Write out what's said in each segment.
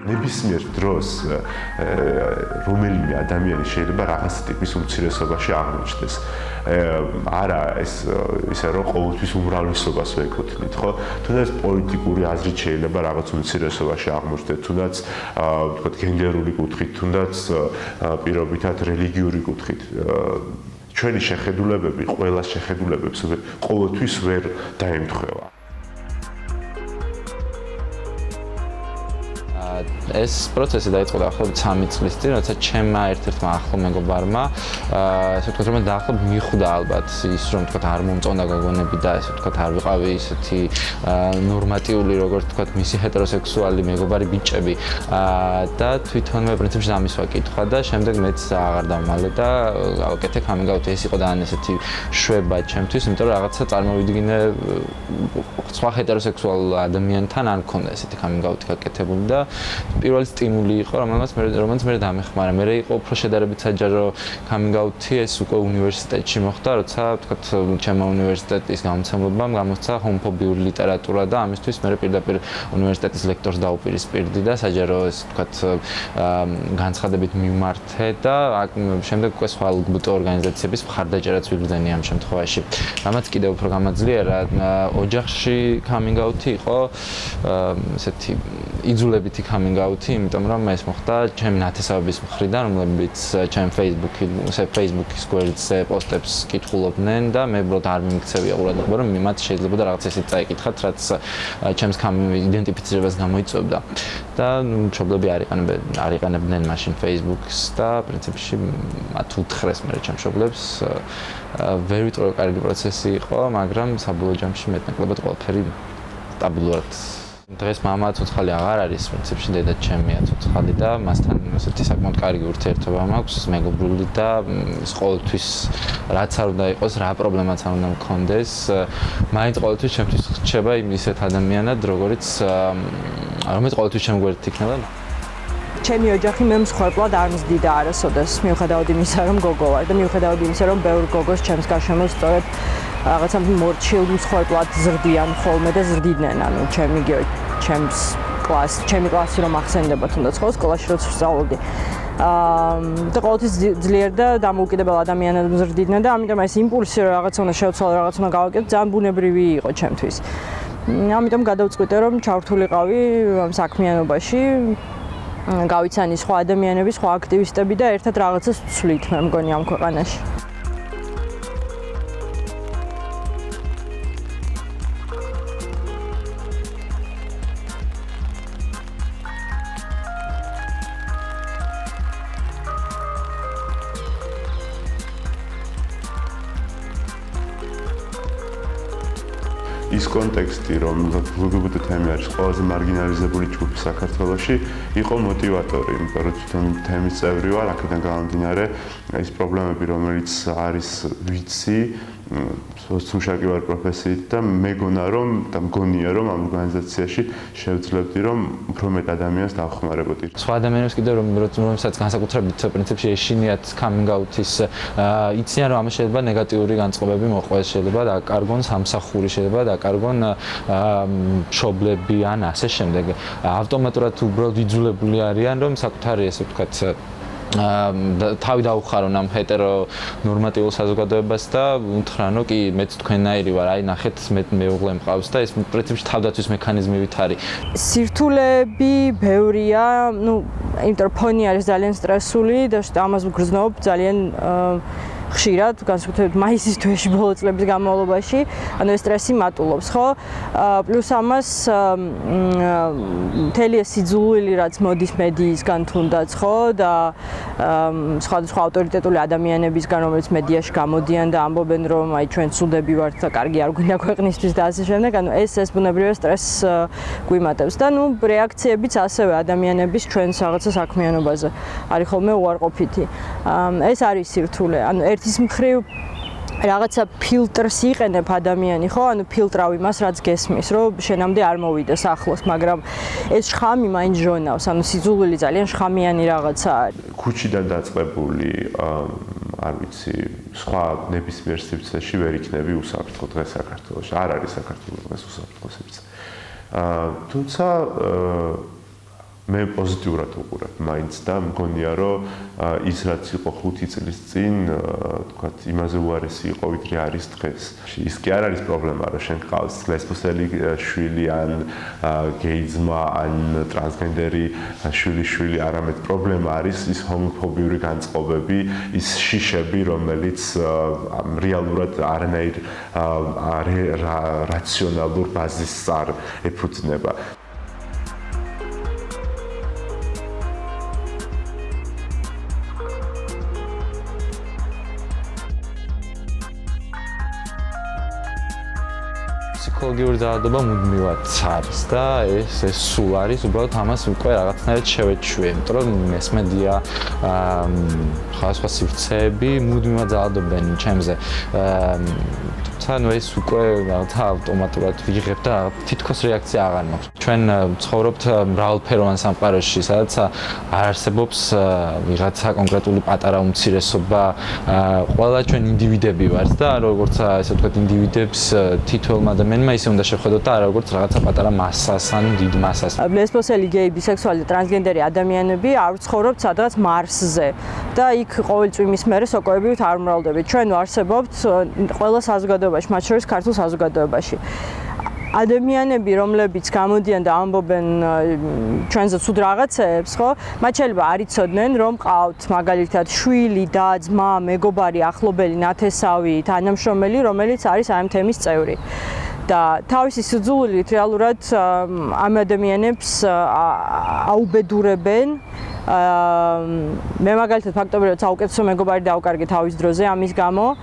ნებისმიერ დროს რომელიმე ადამიანი შეიძლება რაღაც ტიპის უმცირესობაში აღმოჩნდეს. არა ისე რომ ყოველთვის უმრავლესობას ვეკუთვნით, ხო? თუნდაც პოლიტიკური აზრით შეიძლება რაღაც უმცირესობაში აღმოჩნდეთ, თუნდაც ვთქვათ გენდერული კუთხით, თუნდაც პირობითად რელიგიური კუთხით. ჩვენი შეხედულებები, ყველა შეხედულებებს ყოველთვის ვერ დაემთხვევა. ეს პროცესი დაიწყო დაახლოებით 3 წლის წინ, როცა ჩემმა ერთ-ერთმა ახლო მეგობარმა, ასე ვთქვათ, რომ დაახლოებით მიხვდა ალბათ ის, რომ ვთქვათ, არ მომწონდა გოგონები და ასე ვთქვათ, არ ვიყავი ისეთი ნორმატიული, როგორც ვთქვათ, მისი ჰეტეროსექსუალი მეგობარი ბიჭები. და თვითონვე პრინციპში ამის ვაკითხა და შემდეგ მეც აღარ დამალე და გავაკეთე coming out. ეს იყო ძალიან ესეთი შვება ჩემთვის, იმიტომ რომ რაღაცა წარმოვიდგინე სხვა ჰეტეროსექსუალ ადამიანთან არ მქონდა ესეთი coming out გაკეთებული და პირველი სტიმული იყო, რომელიც მე დამეხმარა. მე იყო უფრო შედარებით საჯარო coming out-ი, ეს უკვე უნივერსიტეტში მოხდა, როცა ვთქვათ, ჩემო უნივერსიტეტის გამოცემლებამ გამოსცა ჰომოფობიური ლიტერატურა და ამისთვის მე პირდაპირ უნივერსიტეტის ლექტორს დაუპირისპირდი და საჯარო ეს ვთქვათ განცხადებით მიმართე და შემდეგ უკვე სხვა LGBT ორგანიზაციების მხარდაჭერაც ვიგრძენი ამ შემთხვევაში. რამაც კიდევ უფრო გამაძლიერა, ოჯახში coming out-ი იყო ესეთი იძულებითი coming out-ი, იმიტომ რომ ეს მოხდა ჩემი ნათესავების მხრიდან, რომლებიც ჩემ Facebook-ის გვერდზე პოსტებს კითხულობდნენ და მე უბრალოდ არ მიმიქცევია ყურადღება, რომ მათ შეიძლება და რაღაც ისეთ წაიკითხათ, რაც ჩემს იდენტიფიცირებას გამოიწვევდა. და მშობლები არ იყენებდნენ მაშინ Facebook-ს და პრინციპში მათ უთხრეს მე ჩემ მშობლებს. ვერ ვიტყო, კარგი პროცესი იყო, მაგრამ საბოლოო ჯამში მეტნაკლებად ყველაფერი სტაბილურად. დღეს მამა ცოცხალი აღარ არის, პრინციპში დედა ჩემია ცოცხალი და მასთან ესეთი საკმაოდ კარგი ურთიერთობა მაქვს, მეგობრული და ყოველთვის რაც არ უნდა იყოს, რა პრობლემაც არ უნდა მქონდეს, მაინც ყოველთვის ჩემთვის რჩება ისეთ ადამიანად, რომელიც ყოველთვის ჩემ გვერდით იქნება. ჩემი ოჯახი მე მსხვერპლად არ მზდიდა არასოდეს, მიუხედავად იმისა, რომ გოგო ვარ და მიუხედავად იმისა, რომ ბევრ გოგოს ჩემს გარშემო სწორედ რაღაცა მორჩილ მსხვერპლად ზრდიან ხოლმე და ზრდიდნენ, ანუ ჩემი კლასი რომ ახსენდება თუნდაც ხო სკოლაში როცა ვსწავლობდი. და ყოველთვის ძლიერ და დამოუკიდებელ ადამიანად მზრდიდნენ და ამიტომ ეს იმპულსი რომ რაღაცა უნდა შევცვალო, რაღაცა უნდა გავაკეთო, ძალიან ბუნებრივი იყო ჩემთვის. ამიტომ გადავწყვიტე რომ ჩავრთულიყავი ამ საქმიანობაში. გავიცანი სხვა ადამიანები, სხვა აქტივისტები და ერთად რაღაცას ვცვლით, მე მგონი ამ ქვეყანაში. ის კონტექსტი, რომ LGBT თემა არის ყველაზე მარგინალიზებული ჯგუფი საქართველოში, იყო მოტივატორი, იმიტომ რომ თვითონ თემის წევრი ვარ, აქედან გამომდინარე, ის პრობლემები, რომელიც არის ვიცი, სოციალურ ვარ პროფესიით და მეგონა რომ და მგონია რომ ამ ორგანიზაციაში შევძლებდი რომ უფრო მეტ ადამიანს დავხმარებოდი. სხვა ადამიანებს კიდევ რომელსაც განსაკუთრებით პრინციპში ეშინიათ coming out-ის იციან რომ ამას შეიძლება ნეგატიური განწყობები მოყვეს, შეიძლება დაკარგონ სამსახური, შეიძლება დაკარგონ მშობლები ან ასე შემდეგ. ავტომატურად უბრალოდ იძულებული არიან რომ საკუთარი ესე ვთქვათ თავი დაუხარონ ამ ჰეტერო ნორმატიულ საზოგადოებას და უთხრან რომ კი მეც თქვენნაირი ვარ, აი ნახეთ მე მეუღლე მყავს და ეს პრინციპში თავდაცვის მექანიზმივით არის. სირთულეები ბევრია, იმიტომ რომ ფონი არის ძალიან სტრესული და ამას ვგრძნობ ძალიან ხშირად, განსაკუთრებით მაისის თვეში ბოლო წლების განმავლობაში, ანუ ეს სტრესი მატულობს, ხო? პლუს ამას მთელი ეს სიძულვილი, რაც მოდის მედიისგან თუნდაც, ხო? და სხვადასხვა ავტორიტეტული ადამიანებისგან, რომელიც მედიაში გამოდიან და ამბობენ, რომ აი ჩვენ ცუდები ვართ და კარგი არ გვინდა ქვეყნისთვის და ასე შემდეგ, ანუ ეს ბუნებრივია სტრესს გვიმატებს და რეაქციებიც ასევე ადამიანების ჩვენს რაღაცა საქმიანობაზე არის ხოლმე უარყოფითი. ეს არის სირთულე, ანუ ერთის მხრივ რაღაცა ფილტრს იყენებ ადამიანი, ხო? ანუ ფილტრავ იმას, რაც გესმის, რომ შენამდე არ მოვიდეს ახლოს, მაგრამ ეს შხამი მაინც ჟონავს, ანუ სიძულვილი ძალიან შხამიანი რაღაცა არის. ქუჩიდან დაწყებული არ ვიცი, სხვა ნებისმიერ სივრცეში ვერ იქნები უსაფრთხო დღეს საქართველოში. არ არის საქართველოს დღეს უსაფრთხო სივრცე. თუმცა მე პოზიტიურად ვუყურებ მაინც და მგონია რომ ის რაც იყო 5 წლის წინ თქვათ იმაზე უარესი იყო ვიდრე არის დღეს. ის კი არ არის პრობლემა რომ შენ გყავს ლესბოსელი შვილი ან გეიძმა ან ტრანსგენდერი შვილი, არამედ პრობლემა არის ის ჰომოფობიური განწყობები, ის შიშები, რომელიც რეალურად არანაირ რაციონალურ ბაზისს არ ეფუძნება. ფსიქოლოგიური ძალადობა მუდმივად არის და ეს სულ არის, უბრალოდ ამას უკვე რაღაცნაირად შევეჩვიე, იმიტომ რომ მესმედია სხვადასხვა სივრცეები მუდმივად ძალადობენ ჩემზე. თუმცა ეს უკვე რაღაცა ავტომატურად ვიღებ და თითქოს რეაქცია აღარ მაქვს. ჩვენ ცხოვრობთ მრავალფეროვან სამყაროში, სადაც არ არსებობს ვიღაცა კონკრეტული პატარა უმცირესობა. ყველა ჩვენ ინდივიდები ვართ და როგორც ესე ვთქვათ, ინდივიდებს თითოეულმა ადამიანმა ისე უნდა შევხედოთ და არა როგორც რაღაცა პატარა მასას ან დიდ მასას. ლესბოსელი, გეი, ბისექსუალი და ტრანსგენდერი ადამიანები არ ცხოვრობთ სადღაც მარსზე და იქ ყოველწვი მის მერე სოკოებით არ მრავლდებით. ჩვენ ვარსებობთ ყველა საზოგადოებაში, მათ შორის ქართულ საზოგადოებაში. ადამიანები, რომლებიც გამოდიან და ამბობენ ჩვენზე ცუდ რაღაცეებს, ხო? მათ შეიძლება არ იცოდნენ, რომ ყავთ მაგალითად შვილი, და, ძმა, მეგობარი, ახლობელი, ნათესავი, თანამშრომელი, რომელიც არის ამ თემის წევრი. და თავისი სიძულვილით რეალურად ამ ადამიანებს აუბედურებენ. მე მაგალითად ფაქტობრივად საუკეთესო მეგობარი დავკარგე თავის დროზე ამის გამო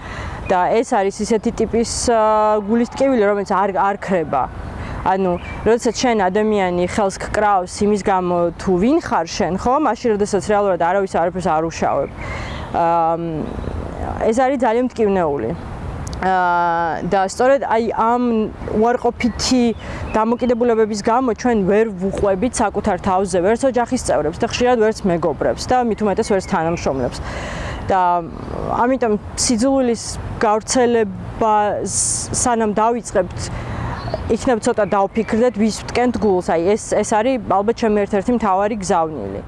და ეს არის ისეთი ტიპის გულის ტკივილი, რომელიც არ ქრება. ანუ, როდესაც შენ ადამიანი ხელს გკრავს იმის გამო თუ ვინ ხარ შენ, ხო? მაშინ როდესაც რეალურად არავის არაფერს არ უშავებ. ეს არის ძალიან მტკივნეული. და სწორედ აი ამ უარყოფითი დამოკიდებულებების გამო ჩვენ ვერ ვუყვებით საკუთარ თავზე ვერც ოჯახის წევრებს და ხშირად ვერც მეგობრებს და მით უმეტეს ვერც თანამშრომლებს. და ამიტომ სიძულვილის გავრცელება სანამ დავიწყებთ იქნებ ცოტა დავფიქრდეთ ვის ვტკენთ გულს. აი ეს არის ალბათ ჩემი ერთ-ერთი მთავარი გზავნილი.